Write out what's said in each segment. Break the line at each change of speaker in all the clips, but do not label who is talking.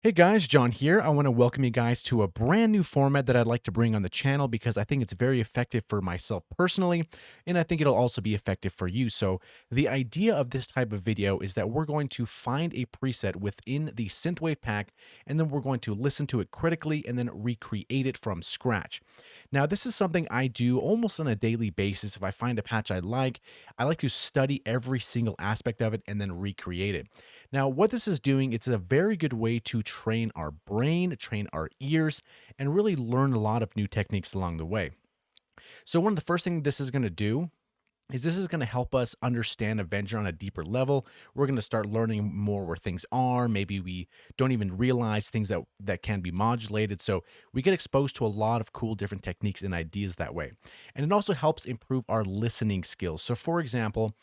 Hey guys, John here. I want to welcome you guys to a brand new format that I'd like to bring on the channel because I think it's very effective for myself personally, and I think it'll also be effective for you. So, the idea of this type of video is that we're going to find a preset within the Synthwave pack, and then we're going to listen to it critically and then recreate it from scratch. Now, this is something I do almost on a daily basis. If I find a patch I like to study every single aspect of it and then recreate it. Now, what this is doing, it's a very good way to train our brain, train our ears, and really learn a lot of new techniques along the way. So, one of the first things this is going to do is this is going to help us understand Avenger on a deeper level. We're going to start learning more where things are. Maybe we don't even realize things that can be modulated. So we get exposed to a lot of cool different techniques and ideas that way. And it also helps improve our listening skills. So for example,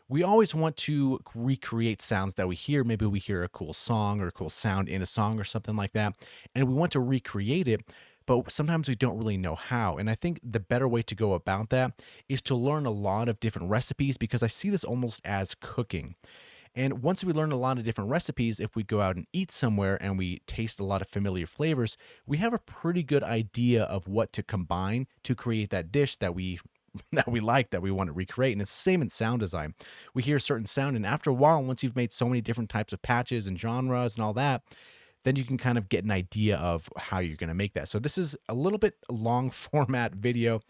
we always want to recreate sounds that we hear. Maybe we hear a cool song or a cool sound in a song or something like that, and we want to recreate it, but sometimes we don't really know how. And I think the better way to go about that is to learn a lot of different recipes because I see this almost as cooking. And once we learn a lot of different recipes, if we go out and eat somewhere and we taste a lot of familiar flavors, we have a pretty good idea of what to combine to create that dish that we that we like, that we want to recreate. And it's the same in sound design. We hear a certain sound, and after a while, once you've made so many different types of patches and genres and all that, then you can kind of get an idea of how you're going to make that. So this is a little bit long format video,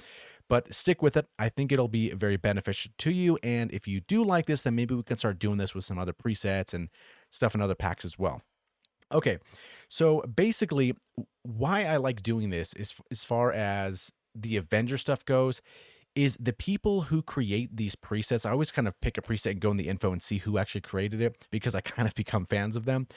but stick with it. I think it'll be very beneficial to you. And if you do like this, then maybe we can start doing this with some other presets and stuff in other packs as well. Okay, so basically, why I like doing this is as far as the Avenger stuff goes, is the people who create these presets. I always kind of pick a preset and go in the info and see who actually created it because I kind of become fans of them.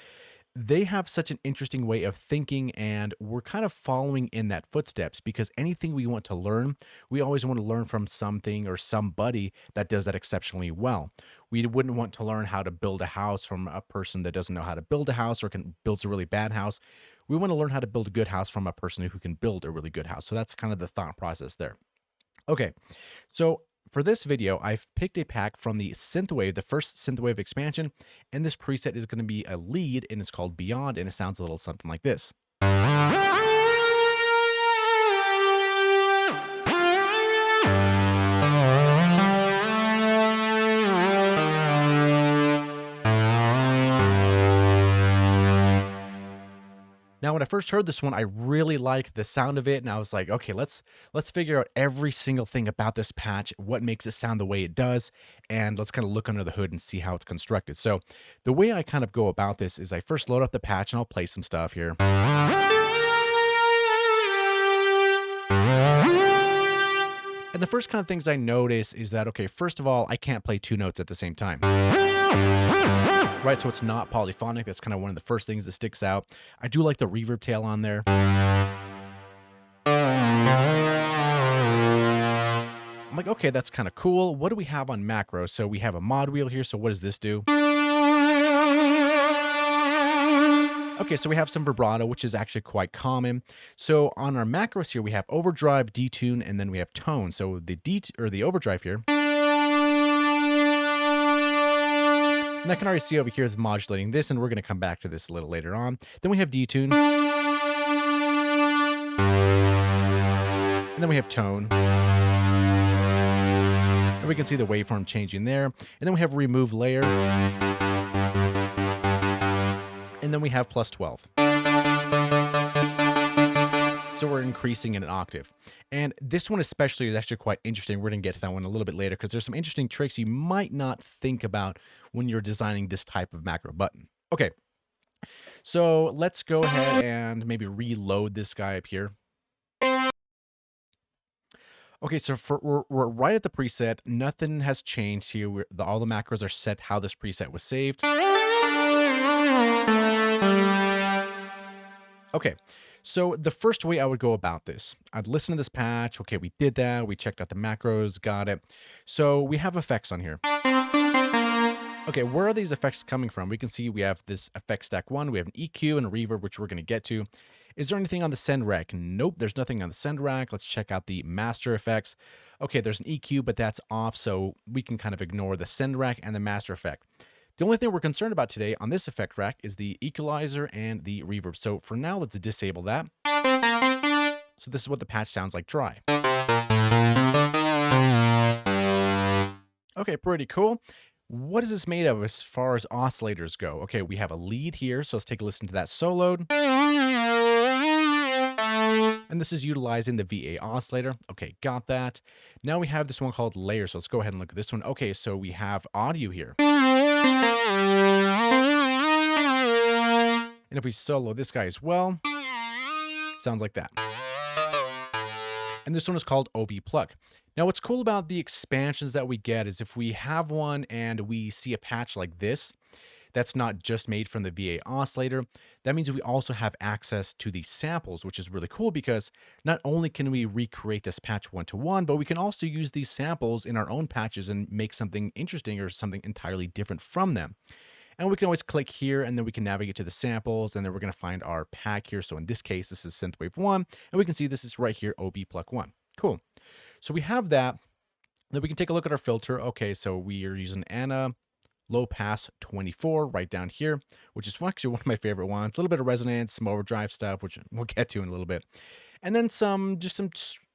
They have such an interesting way of thinking, and we're kind of following in that footsteps because anything we want to learn, we always want to learn from something or somebody that does that exceptionally well. We wouldn't want to learn how to build a house from a person that doesn't know how to build a house or can builds a really bad house. We want to learn how to build a good house from a person who can build a really good house. So that's kind of the thought process there. Okay, so for this video, I've picked a pack from the Synthwave, the first Synthwave expansion, and this preset is going to be a lead, and it's called Beyond, and it sounds a little something like this. Now, when I first heard this one, I really liked the sound of it, and I was like, okay, let's figure out every single thing about this patch, what makes it sound the way it does, and let's kind of look under the hood and see how it's constructed. So the way I kind of go about this is I first load up the patch and I'll play some stuff here. And the first kind of things I notice is that, okay, first of all, I can't play two notes at the same time. Right, so it's not polyphonic. That's kind of one of the first things that sticks out. I do like the reverb tail on there. I'm like, okay, that's kind of cool. What do we have on macro? So we have a mod wheel here. So what does this do? Okay, so we have some vibrato, which is actually quite common. So on our macros here, we have overdrive, detune, and then we have tone. So the overdrive here. And I can already see over here is modulating this, and we're going to come back to this a little later on. Then we have detune. And then we have tone. And we can see the waveform changing there. And then we have remove layer. And then we have plus 12. So we're increasing in an octave. And this one especially is actually quite interesting. We're going to get to that one a little bit later because there's some interesting tricks you might not think about when you're designing this type of macro button. Okay, so let's go ahead and maybe reload this guy up here. Okay, so we're right at the preset. Nothing has changed here. All the macros are set how this preset was saved. Okay, so the first way I would go about this, I'd listen to this patch. Okay, we did that. We checked out the macros, got it. So we have effects on here. Okay, where are these effects coming from? We can see we have this effect stack one. We have an EQ and a reverb, which we're going to get to. Is there anything on the send rack? Nope, there's nothing on the send rack. Let's check out the master effects. Okay, there's an EQ, but that's off, so we can kind of ignore the send rack and the master effect. The only thing we're concerned about today on this effect rack is the equalizer and the reverb. So for now, let's disable that. So this is what the patch sounds like dry. Okay, pretty cool. What is this made of as far as oscillators go? Okay, we have a lead here, so let's take a listen to that soloed. And this is utilizing the VA oscillator. Okay, got that. Now we have this one called layer, so let's go ahead and look at this one. Okay, so we have audio here. And if we solo this guy as well, sounds like that. And this one is called OB plug. Now, what's cool about the expansions that we get is if we have one and we see a patch like this, that's not just made from the VA oscillator. That means we also have access to the samples, which is really cool because not only can we recreate this patch one-to-one, but we can also use these samples in our own patches and make something interesting or something entirely different from them. And we can always click here and then we can navigate to the samples and then we're going to find our pack here. So in this case, this is Synthwave 1 and we can see this is right here, OB plug 1. Cool. So we have that. Then we can take a look at our filter. Okay, so we are using Anna low pass 24 right down here, which is actually one of my favorite ones. A little bit of resonance, some overdrive stuff, which we'll get to in a little bit. And then some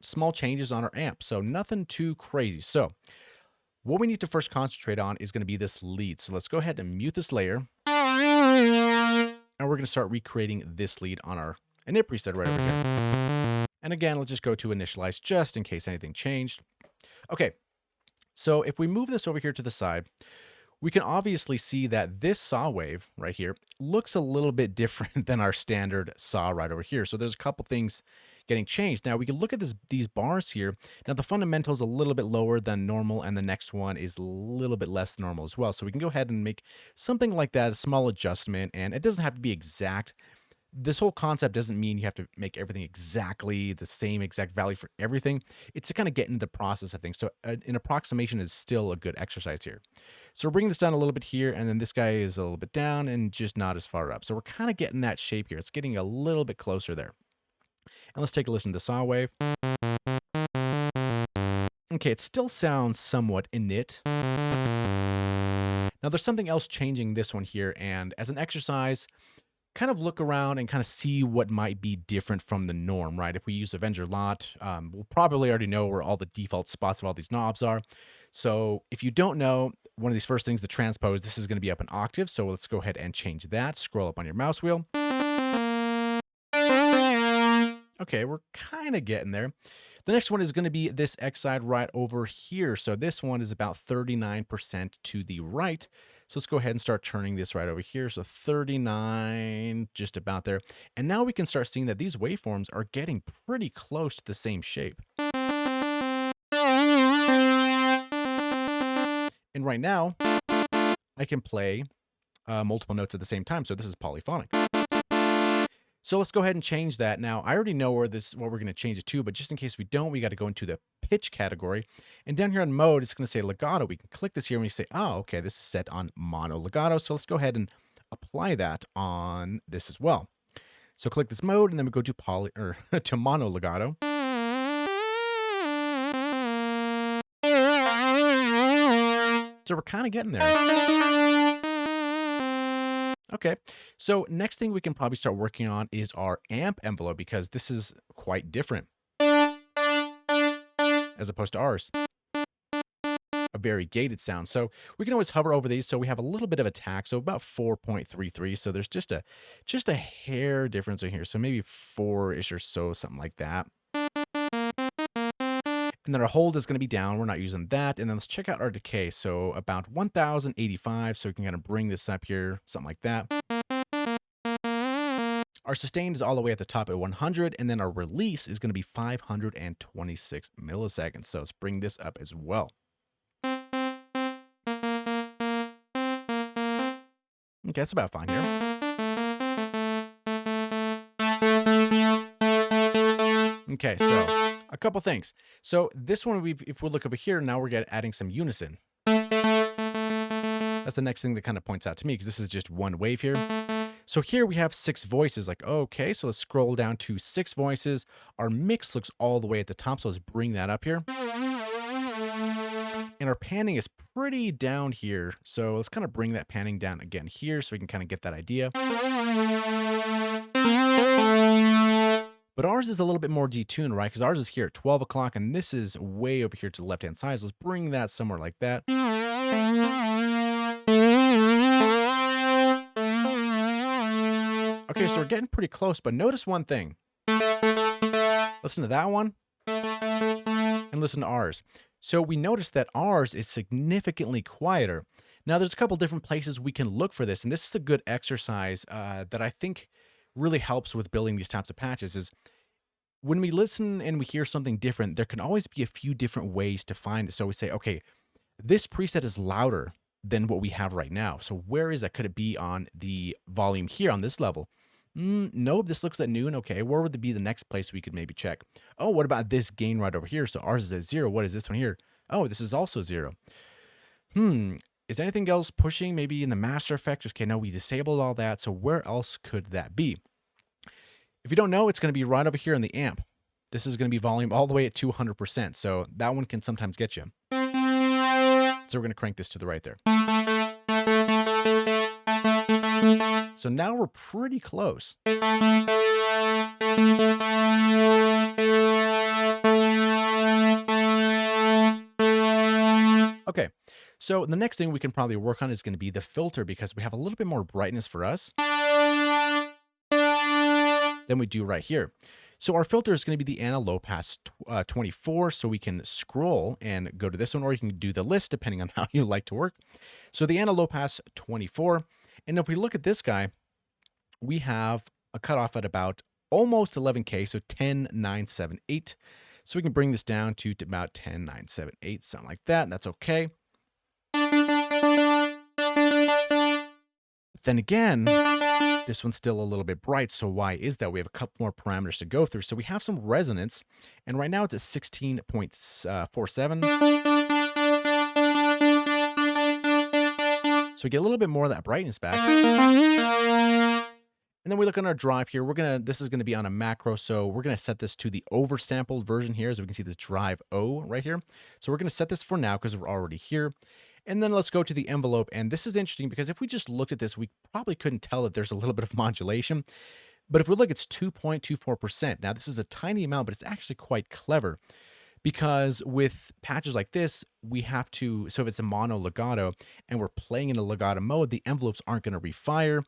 small changes on our amp. So nothing too crazy. So what we need to first concentrate on is going to be this lead. So let's go ahead and mute this layer. And we're going to start recreating this lead on our init preset right over here. And again, let's just go to initialize just in case anything changed. Okay, so if we move this over here to the side, we can obviously see that this saw wave right here looks a little bit different than our standard saw right over here. So there's a couple things getting changed. Now we can look at these bars here. Now the fundamental is a little bit lower than normal and the next one is a little bit less than normal as well. So we can go ahead and make something like that, a small adjustment, and it doesn't have to be exact. This whole concept doesn't mean you have to make everything exactly the same exact value for everything. It's to kind of get into the process of things. So an approximation is still a good exercise here. So we're bringing this down a little bit here, and then this guy is a little bit down and just not as far up. So we're kind of getting that shape here. It's getting a little bit closer there. And let's take a listen to the saw wave. Okay, it still sounds somewhat init. Now there's something else changing this one here, and as an exercise, kind of look around and kind of see what might be different from the norm, right? If we use Avenger lot, we'll probably already know where all the default spots of all these knobs are. So if you don't know, one of these first things, the transpose, this is going to be up an octave. So let's go ahead and change that. Scroll up on your mouse wheel. Okay, we're kind of getting there. The next one is going to be this X side right over here. So this one is about 39% to the right. So let's go ahead and start turning this right over here. So 39, just about there. And now we can start seeing that these waveforms are getting pretty close to the same shape. And right now, I can play multiple notes at the same time. So this is polyphonic. So let's go ahead and change that. Now, I already know what we're going to change it to, but just in case we don't, we got to go into the pitch category. And down here on mode, it's going to say legato. We can click this here and we say, oh, okay, this is set on mono legato. So let's go ahead and apply that on this as well. So click this mode and then we go to to mono legato. So we're kind of getting there. Okay, so next thing we can probably start working on is our amp envelope because this is quite different as opposed to ours. A very gated sound. So we can always hover over these. So we have a little bit of attack. So about 4.33. So there's just a hair difference in here. So maybe 4-ish or so, something like that. And then our hold is going to be down. We're not using that. And then let's check out our decay. So about 1085. So we can kind of bring this up here, something like that. Our sustain is all the way at the top at 100. And then our release is going to be 526 milliseconds. So let's bring this up as well. Okay, that's about fine here. Okay, so a couple things. So this one, if we look over here, now we're adding some unison. That's the next thing that kind of points out to me because this is just one wave here. So here we have 6 voices. Like, okay, so let's scroll down to 6 voices. Our mix looks all the way at the top, so let's bring that up here. And our panning is pretty down here. So let's kind of bring that panning down again here so we can kind of get that idea. But ours is a little bit more detuned, right? Because ours is here at 12 o'clock, and this is way over here to the left-hand side. So let's bring that somewhere like that. Okay, so we're getting pretty close, but notice one thing. Listen to that one, and listen to ours. So we notice that ours is significantly quieter. Now, there's a couple different places we can look for this, and this is a good exercise that I think really helps with building these types of patches is when we listen and we hear something different, there can always be a few different ways to find it. So we say, okay, this preset is louder than what we have right now. So where is that? Could it be on the volume here on this level? Nope, this looks at noon. Okay, where would it be the next place we could maybe check? Oh, what about this gain right over here? So ours is at 0. What is this one here? Oh, this is also 0. Is anything else pushing maybe in the master effect? Okay, no, we disabled all that. So where else could that be? If you don't know, it's going to be right over here in the amp. This is going to be volume all the way at 200%. So that one can sometimes get you. So we're going to crank this to the right there. So now we're pretty close. Okay, so the next thing we can probably work on is going to be the filter because we have a little bit more brightness for us than we do right here. So our filter is going to be the ana low pass 24, so we can scroll and go to this one, or you can do the list depending on how you like to work. So the ana low pass 24, and if we look at this guy, we have a cutoff at about almost 11K, so 10,978. So we can bring this down to about 10,978, something like that. That's okay. But then again, this one's still a little bit bright. So why is that? We have a couple more parameters to go through. So we have some resonance, and right now it's at 16.47. So we get a little bit more of that brightness back. And then we look on our drive here. This is gonna be on a macro, so we're gonna set this to the oversampled version here, so we can see this drive O right here. So we're gonna set this for now because we're already here. And then let's go to the envelope. And this is interesting because if we just looked at this, we probably couldn't tell that there's a little bit of modulation. But if we look, it's 2.24%. Now this is a tiny amount, but it's actually quite clever. Because with patches like this, we have to, so if it's a mono legato and we're playing in a legato mode, the envelopes aren't going to refire.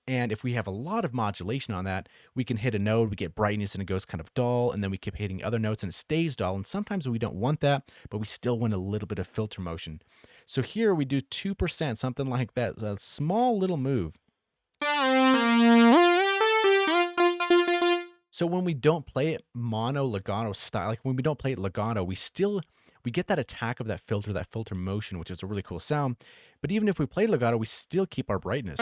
And if we have a lot of modulation on that, we can hit a node, we get brightness and it goes kind of dull, and then we keep hitting other notes and it stays dull. And sometimes we don't want that, but we still want a little bit of filter motion. So here we do 2%, something like that, a small little move. So when we don't play it mono legato style, like when we don't play it legato, we get that attack of that filter motion, which is a really cool sound. But even if we play legato, we still keep our brightness.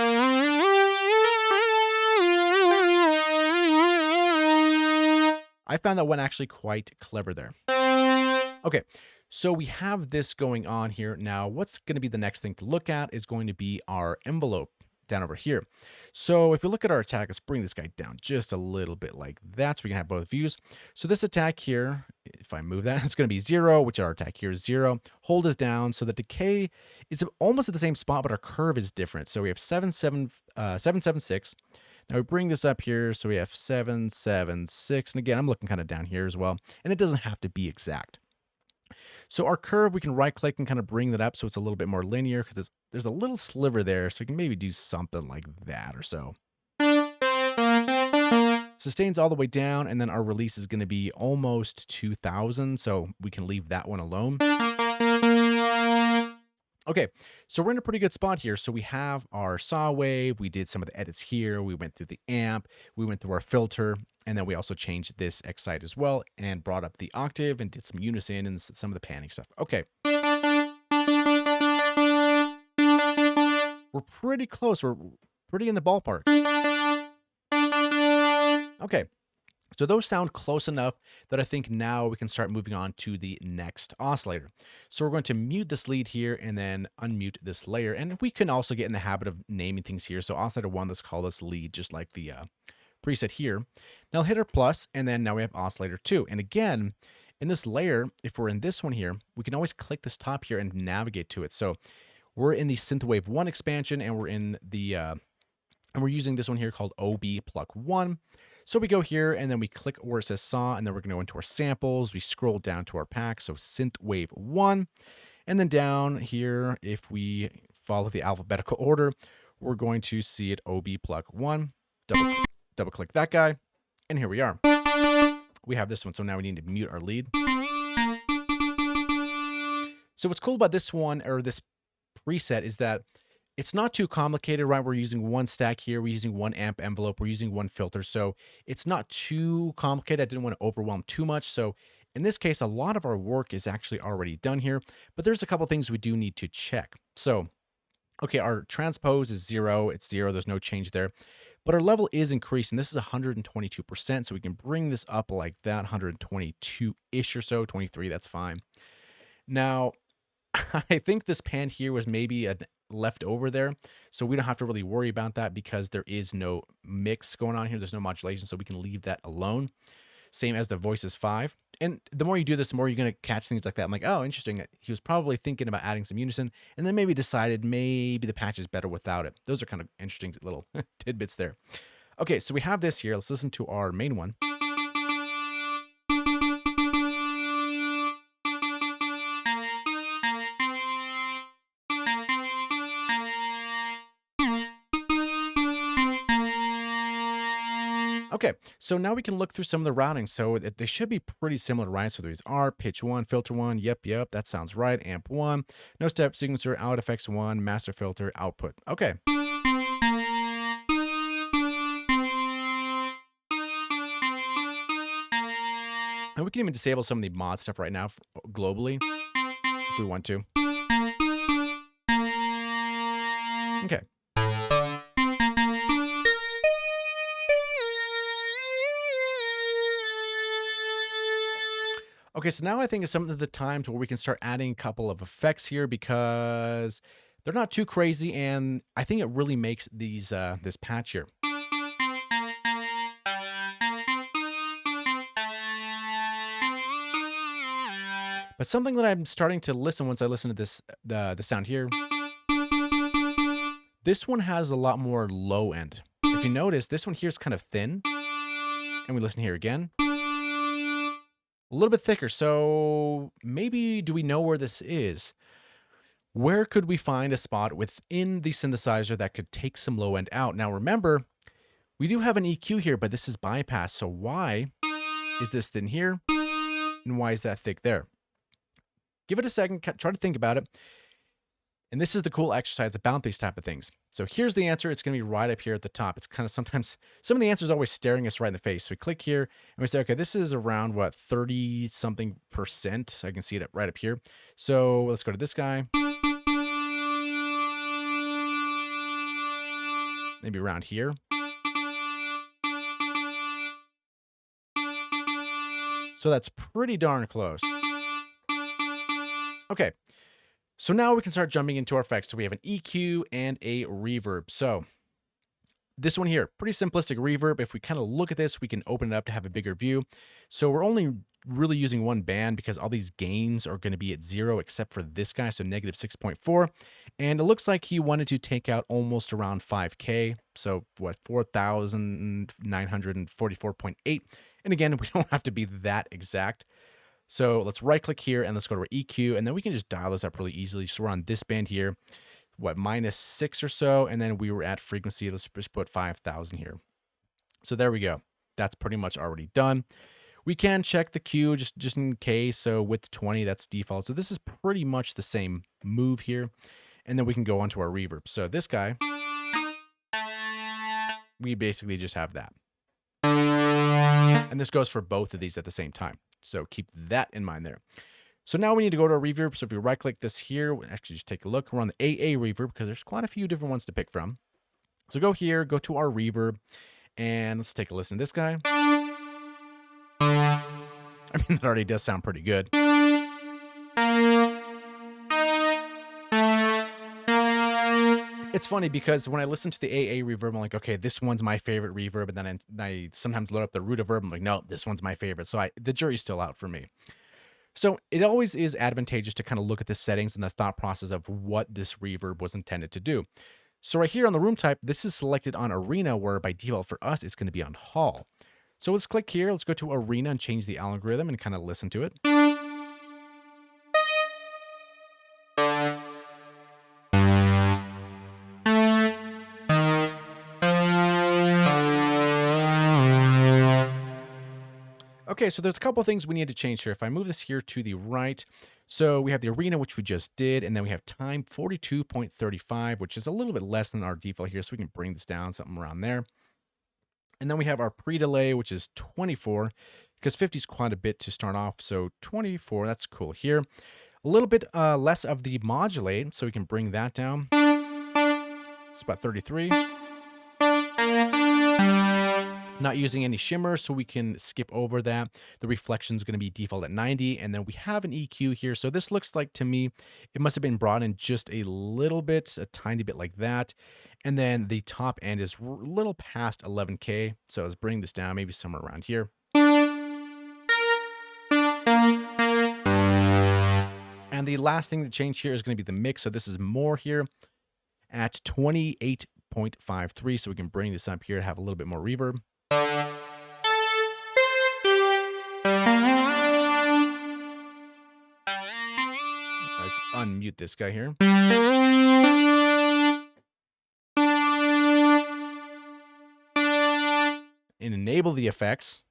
I found that one actually quite clever there. Okay, so we have this going on here. Now, what's going to be the next thing to look at is going to be our envelope down over here. So if we look at our attack, let's bring this guy down just a little bit like that so we can have both views. So this attack here, if I move that, it's going to be 0, which our attack here is 0. Hold is down, so the decay is almost at the same spot, but our curve is different. So we have 776. Now we bring this up here, so we have 776. And again, I'm looking kind of down here as well, and it doesn't have to be exact. So our curve, we can right click and kind of bring that up so it's a little bit more linear because there's a little sliver there. So we can maybe do something like that or so. Sustains all the way down, and then our release is going to be almost 2000. So we can leave that one alone. Okay, so we're in a pretty good spot here. So we have our saw wave, we did some of the edits here, we went through the amp, we went through our filter, and then we also changed this excite as well and brought up the octave and did some unison and some of the panning stuff. Okay. We're pretty close, we're pretty in the ballpark. Okay. So those sound close enough that I think now we can start moving on to the next oscillator. So we're going to mute this lead here and then unmute this layer. And we can also get in the habit of naming things here. So oscillator 1, let's call this lead, just like the preset here. Now I'll hit our plus, and then now we have oscillator 2. And again, In this layer, if we're in this one here, we can always click this top here and navigate to it. So we're in the Synthwave 1 expansion, and we're in the and we're using this one here called OB Pluck 1. So we go here and then we click where it says saw, and then we're going to go into our samples. We scroll down to our pack, so Synthwave 1. And then down here, if we follow the alphabetical order, we're going to see it OB Pluck 1. Double click that guy, and here we are. We have this one, so now we need to mute our lead. So what's cool about this one, or this preset, is that it's not too complicated, right? We're using one stack here. We're using one amp envelope. We're using one filter. So it's not too complicated. I didn't want to overwhelm too much. So in this case, a lot of our work is actually already done here, but there's a couple things we do need to check. So, okay, our transpose is 0. It's 0. There's no change there. But our level is increasing. This is 122%. So we can bring this up like that, 122-ish or so, 23. That's fine. Now, I think this pan here was maybe left over there, so we don't have to really worry about that because there is no mix going on here. There's no modulation, so we can leave that alone. Same as the voices 5. And the more you do this, the more you're going to catch things like that. I'm like, oh, interesting. He was probably thinking about adding some unison, and then maybe decided maybe the patch is better without it. Those are kind of interesting little tidbits there. Okay, so we have this here. Let's listen to our main one. Okay, so now we can look through some of the routing. So they should be pretty similar, right? So there's R, pitch 1, filter 1. Yep, that sounds right. Amp 1, no step sequencer, out effects 1, master filter, output. Okay. And we can even disable some of the mod stuff right now globally if we want to. Okay. Okay, so now I think it's some of the times where we can start adding a couple of effects here because they're not too crazy, and I think it really makes these this patch here. But something that I'm starting to listen once I listen to this the sound here, this one has a lot more low end. If you notice, this one here is kind of thin, and we listen here again. A little bit thicker, so maybe do we know where this is? Where could we find a spot within the synthesizer that could take some low end out? Now remember, we do have an EQ here, but this is bypass, so why is this thin here? And why is that thick there? Give it a second, try to think about it. And this is the cool exercise about these type of things. So here's the answer. It's going to be right up here at the top. It's kind of sometimes, some of the answers are always staring us right in the face. So we click here and we say, okay, this is around what, 30 something %. So I can see it right up here. So let's go to this guy. Maybe around here. So that's pretty darn close. Okay. So now we can start jumping into our effects. So we have an EQ and a reverb. So this one here, pretty simplistic reverb. If we kind of look at this, we can open it up to have a bigger view. So we're only really using one band because all these gains are going to be at 0 except for this guy, so -6.4. And it looks like he wanted to take out almost around 5K. So what, 4,944.8. And again, we don't have to be that exact. So let's right click here and let's go to our EQ, and then we can just dial this up really easily. So we're on this band here, what, -6 or so, and then we were at frequency. Let's just put 5,000 here. So there we go. That's pretty much already done. We can check the Q just in case. So width 20, that's default. So this is pretty much the same move here. And then we can go on to our reverb. So this guy, we basically just have that. And this goes for both of these at the same time. So keep that in mind there. So now we need to go to our reverb. So if we right click this here, we'll actually just take a look. We're on the AA reverb because there's quite a few different ones to pick from. So go here, go to our reverb, and let's take a listen to this guy. I mean, that already does sound pretty good. It's funny because when I listen to the AA reverb, I'm like, okay, this one's my favorite reverb. And then I sometimes load up the root reverb. I'm like, no, this one's my favorite. So the jury's still out for me. So it always is advantageous to kind of look at the settings and the thought process of what this reverb was intended to do. So right here on the room type, this is selected on arena, where by default for us, it's going to be on hall. So let's click here. Let's go to arena and change the algorithm and kind of listen to it. Okay, so there's a couple things we need to change here. If I move this here to the right, so we have the arena, which we just did, and then we have time 42.35, which is a little bit less than our default here. So we can bring this down something around there. And then we have our pre-delay, which is 24, because 50 is quite a bit to start off. So 24, that's cool here. A little bit less of the modulate, so we can bring that down. It's about 33. Not using any shimmer, so we can skip over that. The reflection is going to be default at 90, and then we have an EQ here. So this looks like, to me, it must have been brought in just a little bit, a tiny bit like that. And then the top end is a little past 11K. So let's bring this down, maybe somewhere around here. And the last thing to change here is going to be the mix. So this is more here at 28.53. So we can bring this up here to have a little bit more reverb. Let's unmute this guy here. And enable the effects.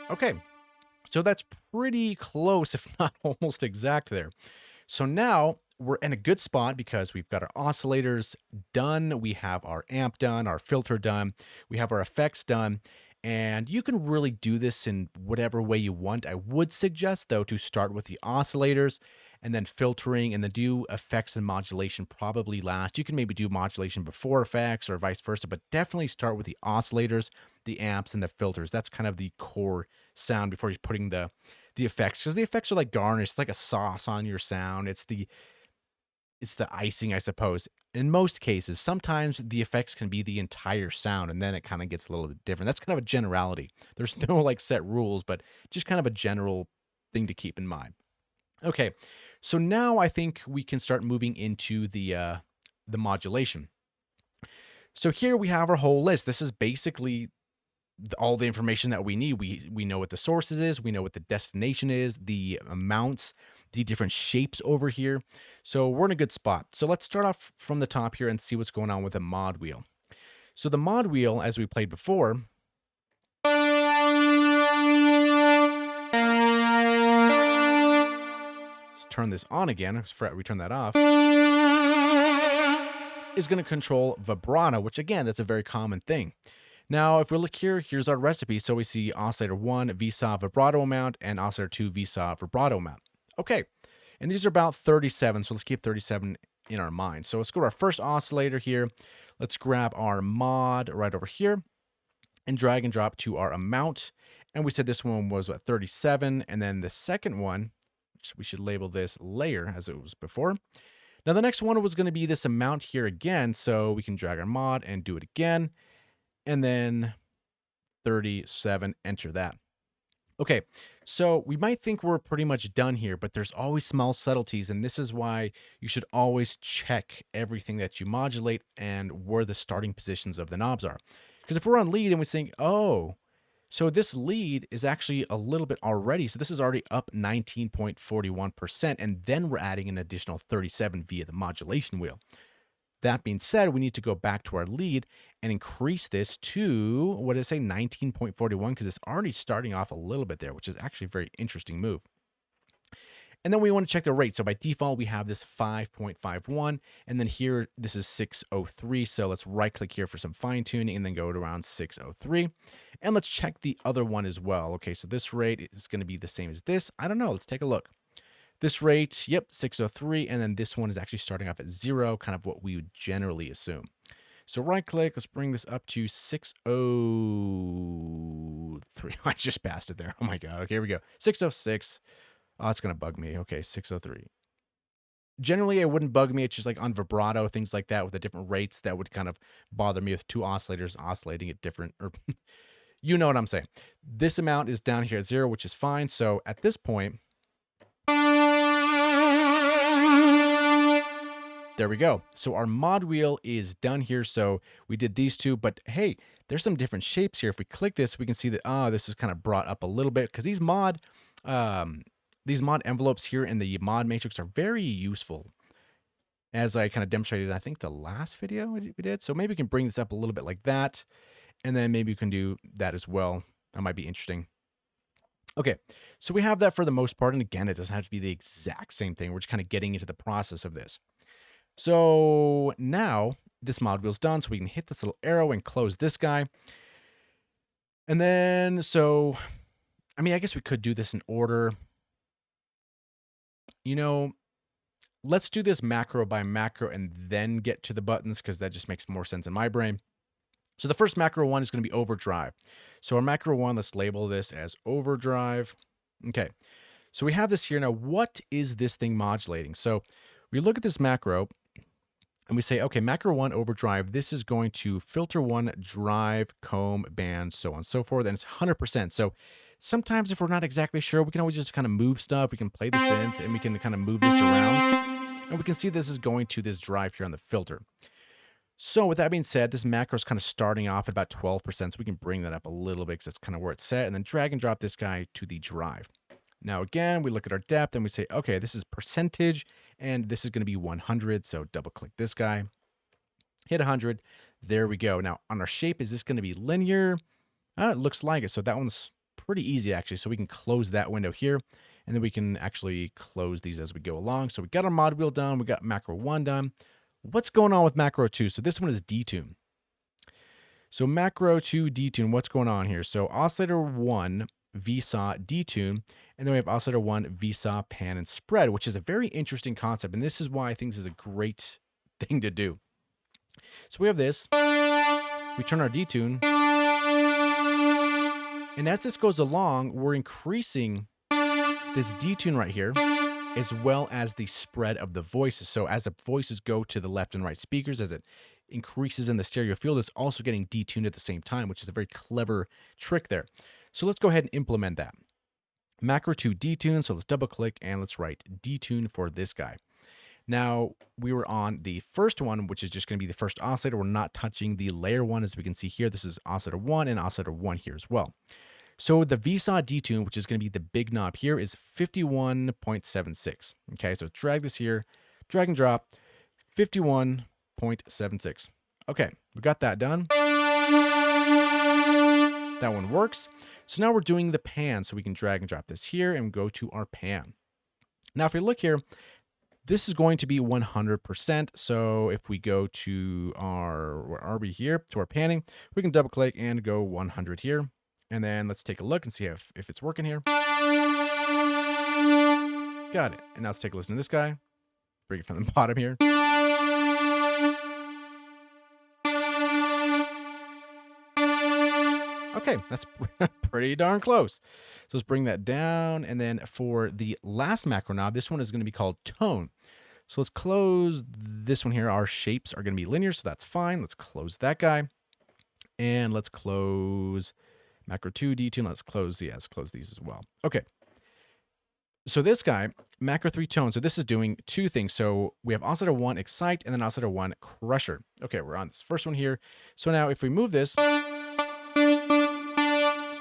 Okay, so that's pretty close, if not almost exact there. So now we're in a good spot because we've got our oscillators done, we have our amp done, our filter done, we have our effects done, and you can really do this in whatever way you want. I would suggest, though, to start with the oscillators and then filtering and then do effects and modulation probably last. You can maybe do modulation before effects or vice versa, but definitely start with the oscillators, the amps, and the filters. That's kind of the core sound before you're putting the effects, because the effects are like garnish. It's like a sauce on your sound. It's the icing, I suppose. In most cases, sometimes the effects can be the entire sound, and then it kind of gets a little bit different. That's kind of a generality. There's no like set rules, but just kind of a general thing to keep in mind. Okay, so now I think we can start moving into the modulation. So here we have our whole list. This is basically all the information that we need. We know what the sources is, we know what the destination is, the amounts, the different shapes over here. So we're in a good spot. So let's start off from the top here and see what's going on with the mod wheel. So the mod wheel, as we played before, let's turn this on again. I forgot we turned that off. Is going to control vibrato, which again, that's a very common thing. Now, if we look here, here's our recipe. So we see oscillator 1, VSAW vibrato amount, and oscillator 2, VSAW vibrato amount. Okay, and these are about 37, so let's keep 37 in our mind. So let's go to our first oscillator here. Let's grab our mod right over here and drag and drop to our amount. And we said this one was, what, 37, and then the second one, which we should label this layer as it was before. Now, the next one was going to be this amount here again, so we can drag our mod and do it again. And then 37, enter that. Okay, so we might think we're pretty much done here, but there's always small subtleties, and this is why you should always check everything that you modulate and where the starting positions of the knobs are. Because if we're on lead and we think, oh, so this lead is actually a little bit already, so this is already up 19.41%, and then we're adding an additional 37 via the modulation wheel. That being said, we need to go back to our lead and increase this to, what did I say, 19.41, because it's already starting off a little bit there, which is actually a very interesting move. And then we want to check the rate. So by default, we have this 5.51, and then here, this is 603. So let's right click here for some fine tuning and then go to around 603. And let's check the other one as well. Okay, so this rate is going to be the same as this. I don't know. Let's take a look. This rate, yep, 603, and then this one is actually starting off at 0, kind of what we would generally assume. So right click, let's bring this up to 603. I just passed it there. Oh my God. Okay, here we go. 606. Oh, it's going to bug me. Okay, 603. Generally, it wouldn't bug me. It's just like on vibrato, things like that with the different rates that would kind of bother me with two oscillators oscillating at different, or you know what I'm saying. This amount is down here at 0, which is fine. So at this point, there we go. So our mod wheel is done here. So we did these two, but hey, there's some different shapes here. If we click this, we can see that, this is kind of brought up a little bit because these mod envelopes here in the mod matrix are very useful, as I kind of demonstrated, I think the last video we did. So maybe we can bring this up a little bit like that. And then maybe you can do that as well. That might be interesting. Okay, so we have that for the most part. And again, it doesn't have to be the exact same thing. We're just kind of getting into the process of this. So now this mod wheel's done. So we can hit this little arrow and close this guy. And then, so, I mean, I guess we could do this in order. You know, let's do this macro by macro and then get to the buttons because that just makes more sense in my brain. So the first macro one is going to be overdrive. So our macro one, let's label this as overdrive. Okay, so we have this here. Now, what is this thing modulating? So we look at this macro and we say, okay, macro one overdrive, this is going to filter one, drive, comb, band, so on and so forth. And it's 100%. So sometimes if we're not exactly sure, we can always just kind of move stuff. We can play the synth and we can kind of move this around. And we can see this is going to this drive here on the filter. So with that being said, this macro is kind of starting off at about 12%. So we can bring that up a little bit because that's kind of where it's set. And then drag and drop this guy to the drive. Now, again, we look at our depth and we say, okay, this is percentage and this is going to be 100. So double click this guy, hit 100. There we go. Now on our shape, is this going to be linear? It looks like it. So that one's pretty easy actually. So we can close that window here and then we can actually close these as we go along. So we got our mod wheel done. We got macro 1 done. What's going on with macro 2? So this one is detune. So macro 2 detune, what's going on here? So oscillator 1 VSAW detune, and then we have oscillator 1 VSAW pan and spread, which is a very interesting concept. And this is why I think this is a great thing to do. So we have this, we turn our detune, and as this goes along, we're increasing this detune right here, as well as the spread of the voices. So as the voices go to the left and right speakers, as it increases in the stereo field, it's also getting detuned at the same time, which is a very clever trick there. So let's go ahead and implement that. Macro 2 detune, so let's double click and let's write detune for this guy. Now, we were on the first one, which is just going to be the first oscillator. We're not touching the layer 1, as we can see here. This is oscillator 1 and oscillator 1 here as well. So the VSAW detune, which is going to be the big knob here, is 51.76. Okay, so drag this here, drag and drop, 51.76. Okay, we got that done. That one works. So now we're doing the pan, so we can drag and drop this here and go to our pan. Now, if we look here, this is going to be 100%. So if we go to our, where are we here, to our panning, we can double click and go 100 here. And then let's take a look and see if it's working here. Got it. And now let's take a listen to this guy. Bring it from the bottom here. Okay, that's pretty darn close. So let's bring that down. And then for the last macro knob, this one is going to be called tone. So let's close this one here. Our shapes are going to be linear, so that's fine. Let's close that guy. And let's close macro 2 detune. Let's close these as well. Okay. So this guy, macro 3 tone. So this is doing two things. So we have oscillator 1 excite and then oscillator 1 crusher. Okay, we're on this first one here. So now if we move this,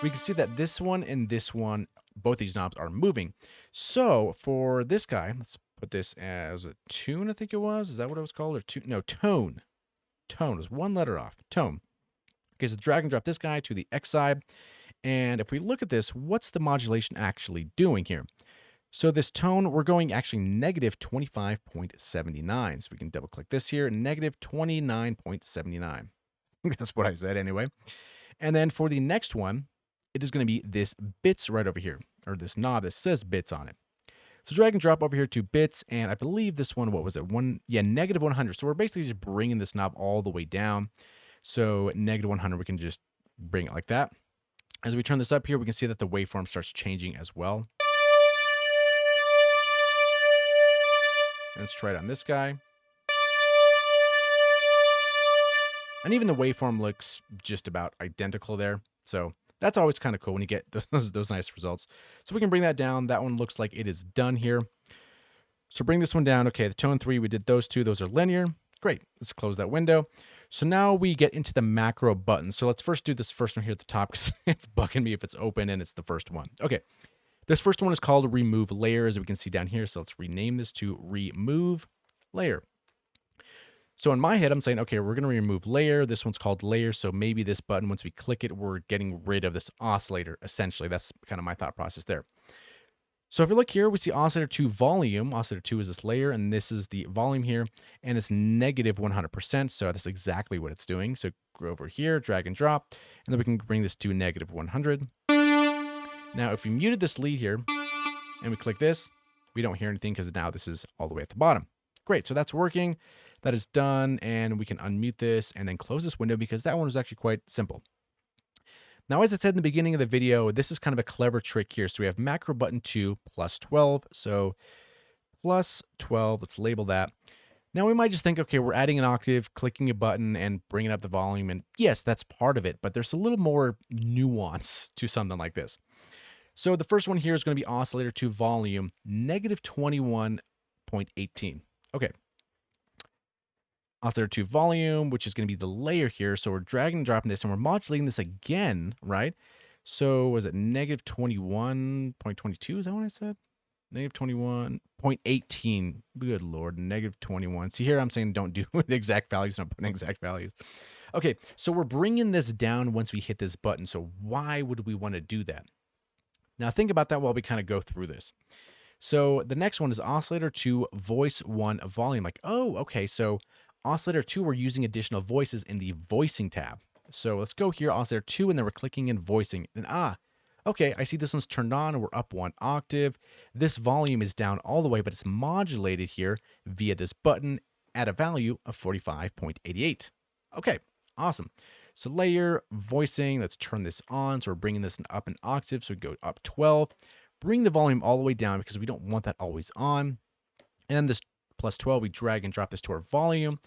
we can see that this one and this one, both these knobs are moving. So for this guy, let's put this as a tune, I think it was. Is that what it was called? Or tune? No, tone. Tone was one letter off. Tone. Okay, so drag and drop this guy to the X side. And if we look at this, what's the modulation actually doing here? So this tone, we're going actually negative 25.79. So we can double click this here, negative 29.79. That's what I said anyway. And then for the next one, it is going to be this bits right over here, or this knob that says bits on it. So drag and drop over here to bits, and I believe this one, what was it? Negative 100. So we're basically just bringing this knob all the way down. So negative 100, we can just bring it like that. As we turn this up here, we can see that the waveform starts changing as well. Let's try it on this guy. And even the waveform looks just about identical there. So that's always kind of cool when you get those nice results. So we can bring that down. That one looks like it is done here. So bring this one down. Okay, the tone 3, we did those two. Those are linear. Great. Let's close that window. So now we get into the macro buttons. So let's first do this first one here at the top because it's bugging me if it's open and it's the first one. Okay. This first one is called remove layer, as we can see down here. So let's rename this to remove layer. So in my head, I'm saying, okay, we're going to remove layer. This one's called layer. So maybe this button, once we click it, we're getting rid of this oscillator, essentially. That's kind of my thought process there. So if you look here, we see oscillator 2 volume. Oscillator 2 is this layer, and this is the volume here, and it's negative 100%. So that's exactly what it's doing. So go over here, drag and drop, and then we can bring this to negative 100. Now, if we muted this lead here and we click this, we don't hear anything because now this is all the way at the bottom. Great, so that's working. That is done, and we can unmute this and then close this window because that one was actually quite simple. Now, as I said in the beginning of the video, this is kind of a clever trick here. So we have macro button 2 plus 12. So plus 12, let's label that. Now we might just think, okay, we're adding an octave, clicking a button and bringing up the volume. And yes, that's part of it, but there's a little more nuance to something like this. So the first one here is going to be oscillator 2 volume, negative 21.18. Okay. Oscillator 2 volume, which is going to be the layer here. So we're dragging and dropping this and we're modulating this again, right? So was it negative 21.22? Is that what I said? Negative 21.18. Good Lord, negative 21. See here, I'm saying don't do the exact values, not putting exact values. Okay, so we're bringing this down once we hit this button. So why would we want to do that? Now think about that while we kind of go through this. So the next one is oscillator 2 voice 1 volume. Like, oh, okay, so oscillator 2, we're using additional voices in the voicing tab. So let's go here, oscillator 2, and then we're clicking in voicing. And okay, I see this one's turned on and we're up 1 octave. This volume is down all the way, but it's modulated here via this button at a value of 45.88. Okay, awesome. So layer, voicing, let's turn this on. So we're bringing this up an octave. So we go up 12, bring the volume all the way down because we don't want that always on. And then this plus 12, we drag and drop this to our volume.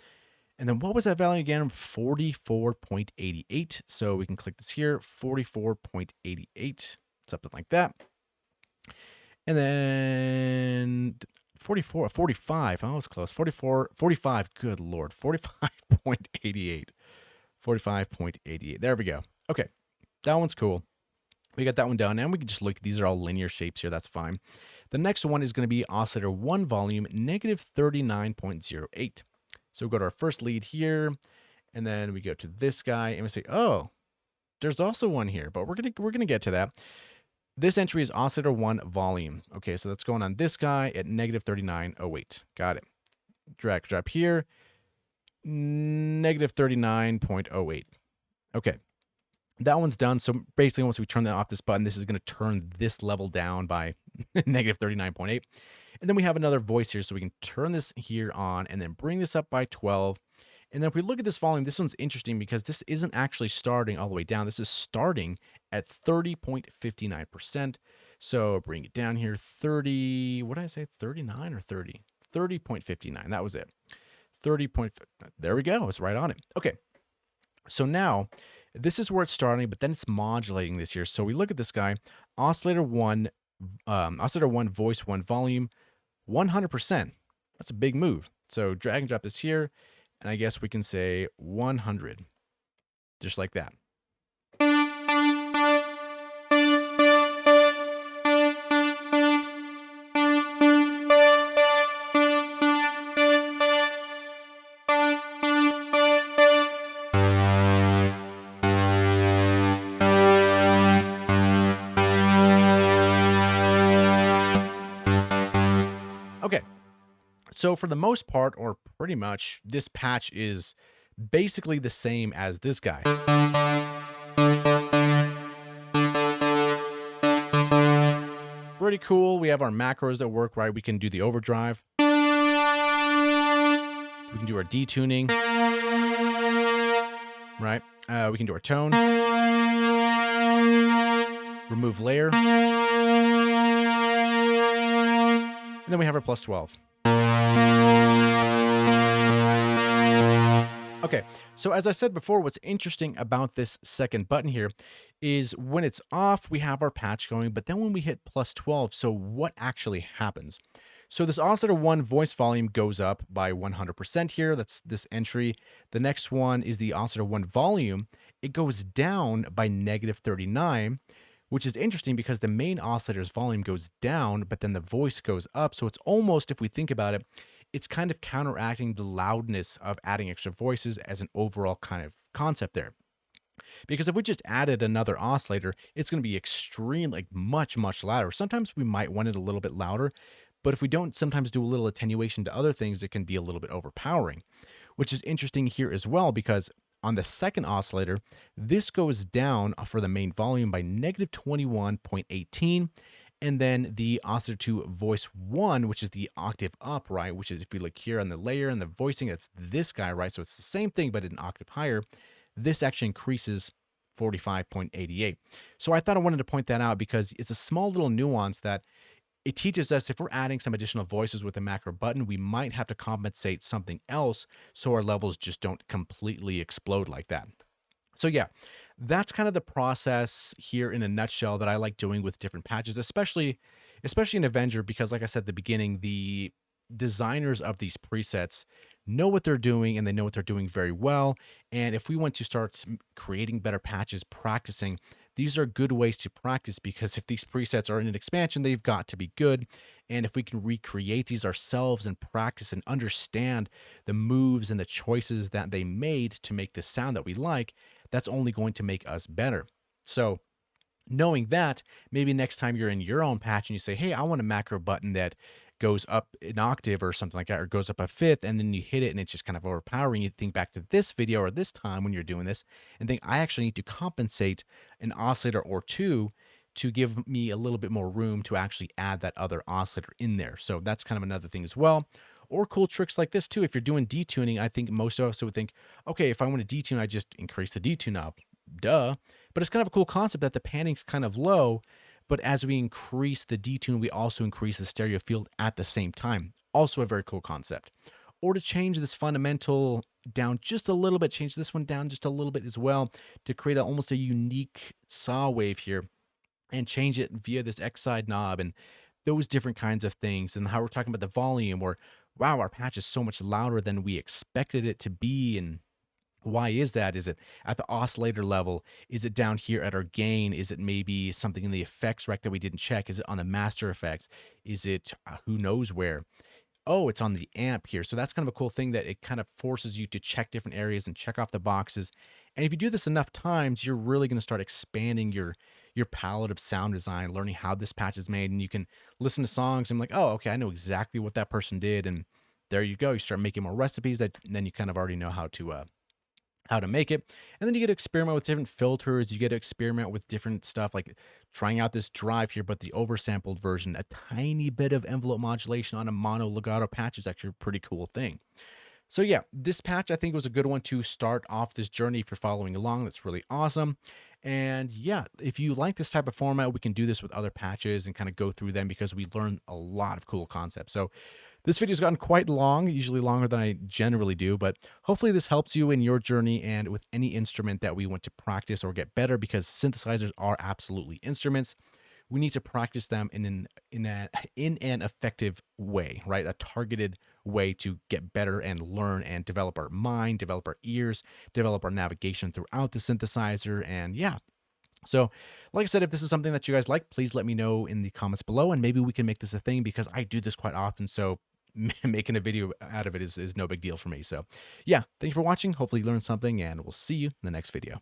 And then what was that value again? 44.88. So we can click this here, 44.88, something like that. And then 45. Oh, I was close. 45. Good Lord. 45.88. 45.88. There we go. Okay. That one's cool. We got that one down. And we can just look. These are all linear shapes here. That's fine. The next one is going to be oscillator 1 volume, negative 39.08. So we go to our first lead here, and then we go to this guy, and we say, oh, there's also one here, but we're gonna get to that. This entry is oscillator 1 volume. Okay, so that's going on this guy at negative 39.08. Got it. Drag, drop here, negative 39.08. Okay. That one's done. So basically, once we turn that off this button, this is going to turn this level down by negative 39.8. And then we have another voice here. So we can turn this here on and then bring this up by 12. And then if we look at this volume, this one's interesting because this isn't actually starting all the way down. This is starting at 30.59%. So bring it down here, 30, what did I say, 39 or 30? 30.59, that was it. 30. There we go, it's right on it. Okay, so now this is where it's starting, but then it's modulating this here. So we look at this guy, oscillator 1 voice 1 volume, 100%. That's a big move. So drag and drop this here, and I guess we can say 100, just like that. Okay, so for the most part, or pretty much, this patch is basically the same as this guy. Pretty cool. We have our macros that work, right? We can do the overdrive. We can do our detuning, right? We can do our tone. Remove layer. And then we have our plus 12. Okay, so as I said before, what's interesting about this second button here is when it's off, we have our patch going, but then when we hit plus 12, so what actually happens? So this oscillator 1 voice volume goes up by 100% here. That's this entry. The next one is the oscillator 1 volume. It goes down by negative 39, which is interesting because the main oscillator's volume goes down, but then the voice goes up. So it's almost, if we think about it, it's kind of counteracting the loudness of adding extra voices as an overall kind of concept there. Because if we just added another oscillator, it's going to be extreme, like much louder. Sometimes we might want it a little bit louder, but if we don't sometimes do a little attenuation to other things, it can be a little bit overpowering, which is interesting here as well because on the second oscillator, this goes down for the main volume by negative 21.18. And then the oscillator 2 voice 1, which is the octave up, right? Which is if we look here on the layer and the voicing, that's this guy, right? So it's the same thing, but an octave higher. This actually increases 45.88. So I thought I wanted to point that out because it's a small little nuance that it teaches us if we're adding some additional voices with a macro button, we might have to compensate something else so our levels just don't completely explode like that. So yeah, that's kind of the process here in a nutshell that I like doing with different patches, especially in Avenger, because like I said at the beginning, the designers of these presets know what they're doing and they know what they're doing very well. And if we want to start creating better patches, practicing, these are good ways to practice because if these presets are in an expansion, they've got to be good. And if we can recreate these ourselves and practice and understand the moves and the choices that they made to make the sound that we like, that's only going to make us better. So knowing that, maybe next time you're in your own patch and you say, hey, I want a macro button that goes up an octave or something like that, or goes up a fifth, and then you hit it and it's just kind of overpowering. You think back to this video or this time when you're doing this and think, I actually need to compensate an oscillator or two to give me a little bit more room to actually add that other oscillator in there. So that's kind of another thing as well. Or cool tricks like this too. If you're doing detuning, I think most of us would think, okay, if I want to detune, I just increase the detune knob. Duh. But it's kind of a cool concept that the panning's kind of low, but as we increase the detune, we also increase the stereo field at the same time. Also a very cool concept. Or to change this fundamental down just a little bit, change this one down just a little bit as well to create almost a unique saw wave here and change it via this X side knob and those different kinds of things. And how we're talking about the volume or, wow, our patch is so much louder than we expected it to be. And why is that? Is it at the oscillator level? Is it down here at our gain? Is it maybe something in the effects rack that we didn't check? Is it on the master effects? Is it who knows where? Oh, it's on the amp here. So that's kind of a cool thing that it kind of forces you to check different areas and check off the boxes. And if you do this enough times, you're really going to start expanding your palette of sound design, learning how this patch is made. And you can listen to songs and like, oh, okay, I know exactly what that person did. And there you go. You start making more recipes that then you kind of already know how to make it. And then you get to experiment with different filters. You get to experiment with different stuff like trying out this drive here, but the oversampled version, a tiny bit of envelope modulation on a mono legato patch is actually a pretty cool thing. So yeah, this patch I think was a good one to start off this journey if you're following along. That's really awesome. And yeah, if you like this type of format, we can do this with other patches and kind of go through them because we learn a lot of cool concepts. So this video's gotten quite long, usually longer than I generally do, but hopefully this helps you in your journey and with any instrument that we want to practice or get better because synthesizers are absolutely instruments. We need to practice them in an effective way, right? A targeted way to get better and learn and develop our mind, develop our ears, develop our navigation throughout the synthesizer. And yeah, so like I said, if this is something that you guys like, please let me know in the comments below and maybe we can make this a thing because I do this quite often. So making a video out of it is no big deal for me. So yeah, thank you for watching. Hopefully you learned something and we'll see you in the next video.